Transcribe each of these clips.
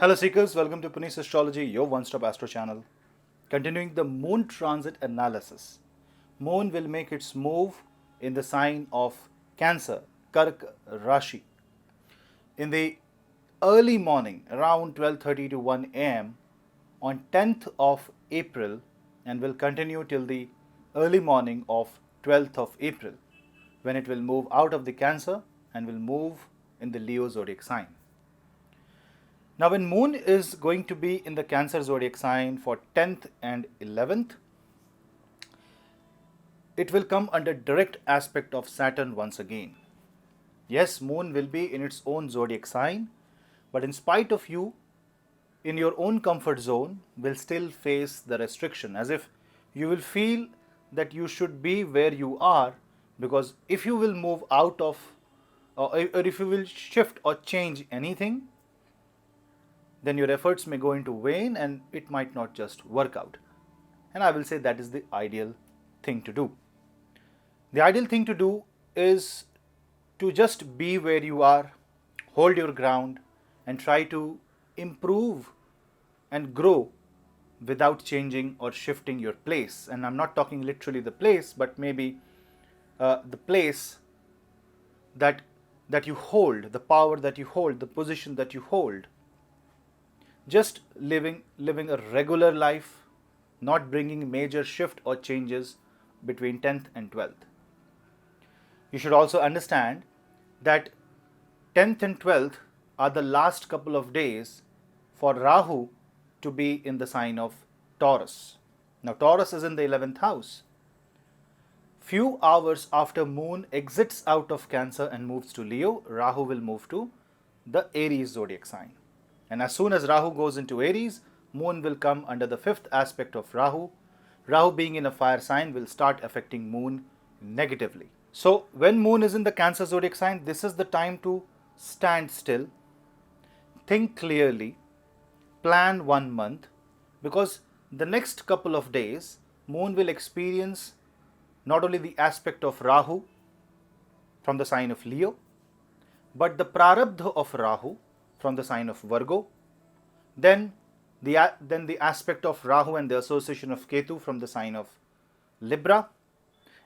Hello Seekers, welcome to Punneit Astrology, your one-stop astro channel. Continuing the moon transit analysis. Moon will make its move in the sign of Cancer, Kark Rashi. In the early morning, around 12:30 to 1 am on 10th of April and will continue till the early morning of 12th of April when it will move out of the Cancer and will move in the Leo zodiac sign. Now, when Moon is going to be in the Cancer zodiac sign for 10th and 11th, it will come under direct aspect of Saturn once again. Yes, Moon will be in its own zodiac sign, but in spite of you, in your own comfort zone, will still face the restriction, as if you will feel that you should be where you are, because if you will move out of, or if you will shift or change anything, then your efforts may go into vain and it might not just work out. And I will say that is the ideal thing to do. The ideal thing to do is to just be where you are, hold your ground, and try to improve and grow without changing or shifting your place. And I'm not talking literally the place, but maybe the place that you hold, the power that you hold, the position that you hold. Just living a regular life, not bringing major shift or changes between 10th and 12th. You should also understand that 10th and 12th are the last couple of days for Rahu to be in the sign of Taurus. Now, Taurus is in the 11th house. Few hours after Moon exits out of Cancer and moves to Leo, Rahu will move to the Aries zodiac sign. And as soon as Rahu goes into Aries, Moon will come under the 5th aspect of Rahu. Rahu being in a fire sign will start affecting Moon negatively. So when Moon is in the Cancer zodiac sign, this is the time to stand still, think clearly, plan 1 month, because the next couple of days, Moon will experience not only the aspect of Rahu from the sign of Leo, but the prarabdha of Rahu from the sign of Virgo, then the aspect of Rahu and the association of Ketu from the sign of Libra,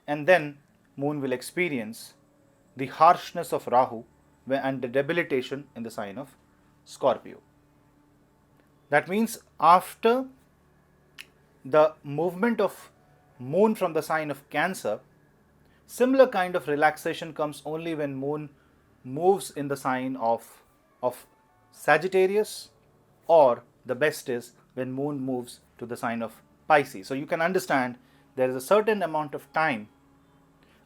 and then Moon will experience the harshness of Rahu and the debilitation in the sign of Scorpio. That means after the movement of Moon from the sign of Cancer, similar kind of relaxation comes only when Moon moves in the sign of Sagittarius, or the best is when Moon moves to the sign of Pisces. So you can understand there is a certain amount of time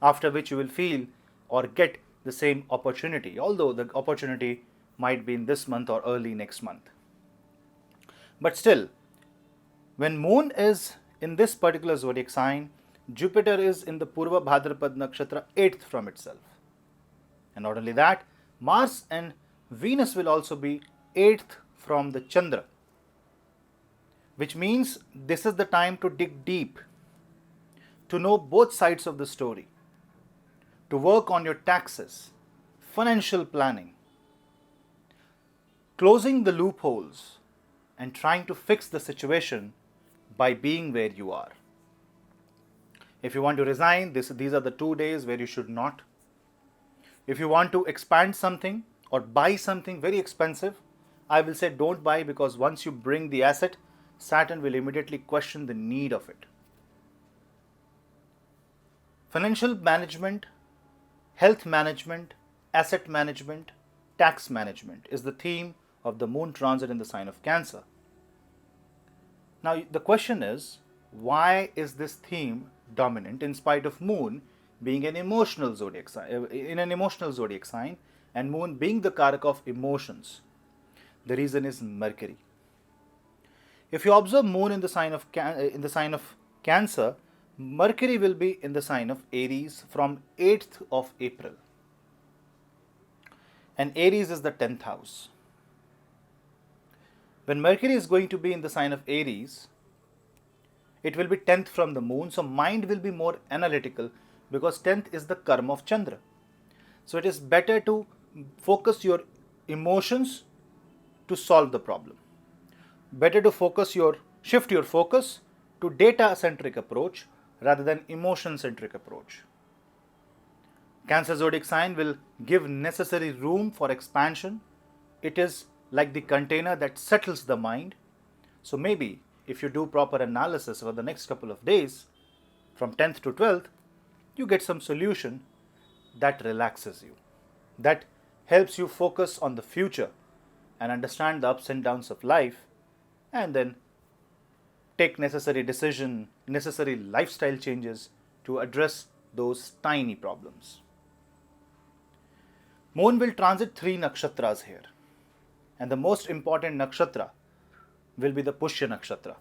after which you will feel or get the same opportunity, although the opportunity might be in this month or early next month. But still, when Moon is in this particular zodiac sign, Jupiter is in the Purva Bhadrapad Nakshatra 8th from itself. And not only that, Mars and Venus will also be 8th from the Chandra, which means this is the time to dig deep, to know both sides of the story, to work on your taxes, financial planning, closing the loopholes, and trying to fix the situation by being where you are. If you want to resign, these are the 2 days where you should not. If you want to expand something or buy something very expensive, I will say don't buy, because once you bring the asset, Saturn will immediately question the need of it. Financial management, health management, asset management, tax management is the theme of the Moon transit in the sign of Cancer. Now the question is, why is this theme dominant in spite of Moon being an emotional zodiac sign, in an emotional zodiac sign, and Moon being the Karaka of emotions? The reason is Mercury. If you observe Moon in the sign of Cancer, Mercury will be in the sign of Aries from 8th of April. And Aries is the 10th house. When Mercury is going to be in the sign of Aries, it will be 10th from the Moon, so mind will be more analytical, because 10th is the karma of Chandra. So it is better to focus your emotions to solve the problem. better to shift your focus to data-centric approach rather than emotion-centric approach. Cancer zodiac sign will give necessary room for expansion. It is like the container that settles the mind. So maybe if you do proper analysis over the next couple of days, from 10th to 12th, you get some solution that relaxes you, that helps you focus on the future and understand the ups and downs of life, and then take necessary lifestyle changes to address those tiny problems. Moon will transit 3 nakshatras here, and the most important nakshatra will be the Pushya nakshatra.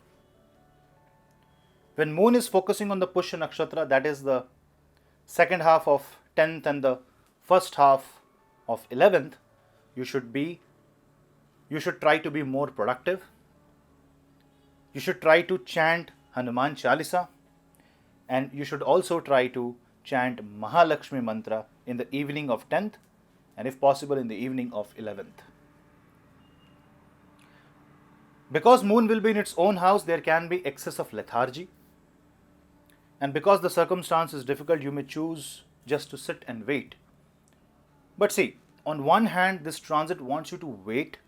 When Moon is focusing on the Pushya nakshatra, that is the second half of 10th and the first half of 11th, you should try to be more productive. You should try to chant Hanuman Chalisa, and you should also try to chant Mahalakshmi mantra in the evening of 10th and if possible in the evening of 11th. Because Moon will be in its own house, there can be excess of lethargy. And because the circumstance is difficult, you may choose just to sit and wait. But see, on one hand, this transit wants you to wait,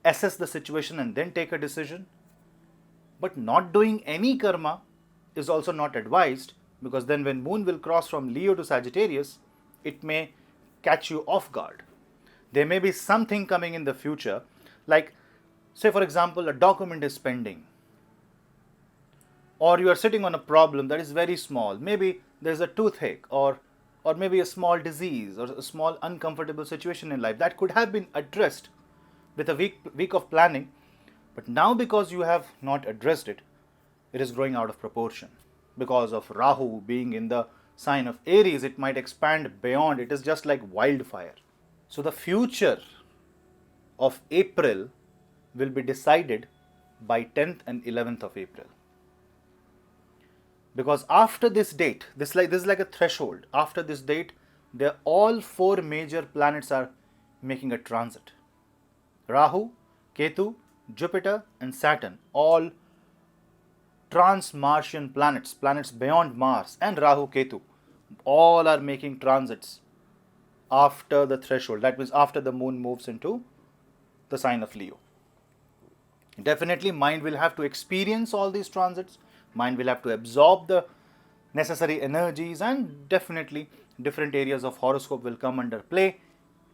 assess the situation and then take a decision. But not doing any karma is also not advised, because then when Moon will cross from Leo to Sagittarius, it may catch you off guard. There may be something coming in the future, like say for example a document is pending, or you are sitting on a problem that is very small. Maybe there is a toothache, or maybe a small disease, or a small uncomfortable situation in life that could have been addressed with a week of planning, but now because you have not addressed it, it is growing out of proportion. Because of Rahu being in the sign of Aries, it might expand beyond. It is just like wildfire. So the future of April will be decided by 10th and 11th of April. Because after this date, this is like a threshold. After this date, all 4 major planets are making a transit. Rahu, Ketu, Jupiter and Saturn, all trans-Martian planets beyond Mars, and Rahu, Ketu, all are making transits after the threshold. That means after the Moon moves into the sign of Leo. Definitely mind will have to experience all these transits. Mind will have to absorb the necessary energies, and definitely different areas of horoscope will come under play.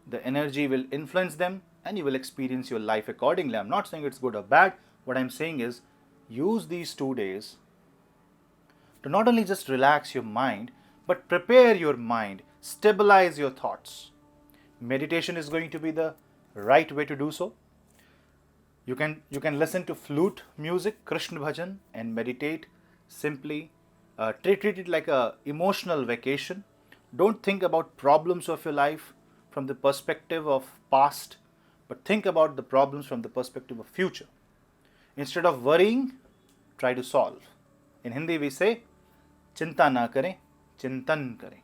The energy will influence them and you will experience your life accordingly. I'm not saying it's good or bad. What I'm saying is use these 2 days to not only just relax your mind, but prepare your mind, stabilize your thoughts. Meditation is going to be the right way to do so. You can listen to flute music, Krishna bhajan, and meditate. Simply treat it like a emotional vacation. Don't think about problems of your life from the perspective of past, but think about the problems from the perspective of future. Instead of worrying, try to solve. In Hindi we say, Chinta na kare, chintan kare.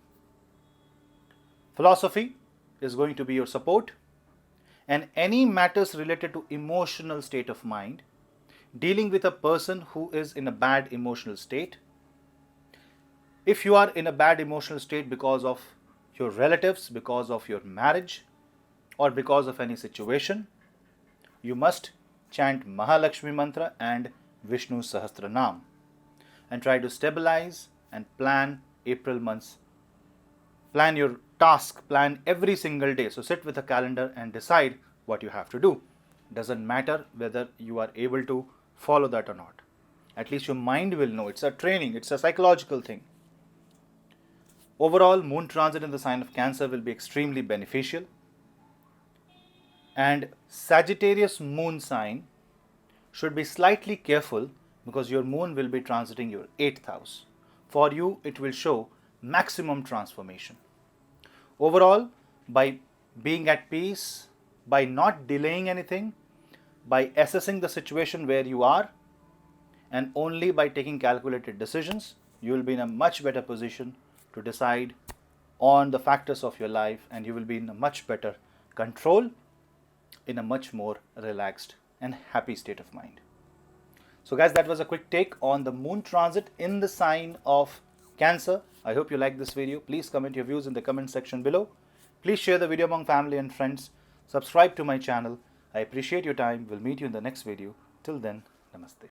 Philosophy is going to be your support, and any matters related to emotional state of mind, dealing with a person who is in a bad emotional state. If you are in a bad emotional state because of your relatives, because of your marriage, or because of any situation, you must chant Mahalakshmi mantra and Vishnu Sahasranam and try to stabilize and plan April months. Plan your task, plan every single day. So sit with a calendar and decide what you have to do. Doesn't matter whether you are able to follow that or not. At least your mind will know. It's a training, it's a psychological thing. Overall, Moon transit in the sign of Cancer will be extremely beneficial. And Sagittarius Moon sign should be slightly careful because your Moon will be transiting your 8th house. For you, it will show maximum transformation. Overall, by being at peace, by not delaying anything, by assessing the situation where you are, and only by taking calculated decisions, you will be in a much better position to decide on the factors of your life, and you will be in a much better control, in a much more relaxed and happy state of mind. So guys, that was a quick take on the moon transit in the sign of Cancer. I hope you liked this video. Please comment your views in the comment section below. Please share the video among family and friends. Subscribe to my channel. I appreciate your time. We'll meet you in the next video. Till then, namaste.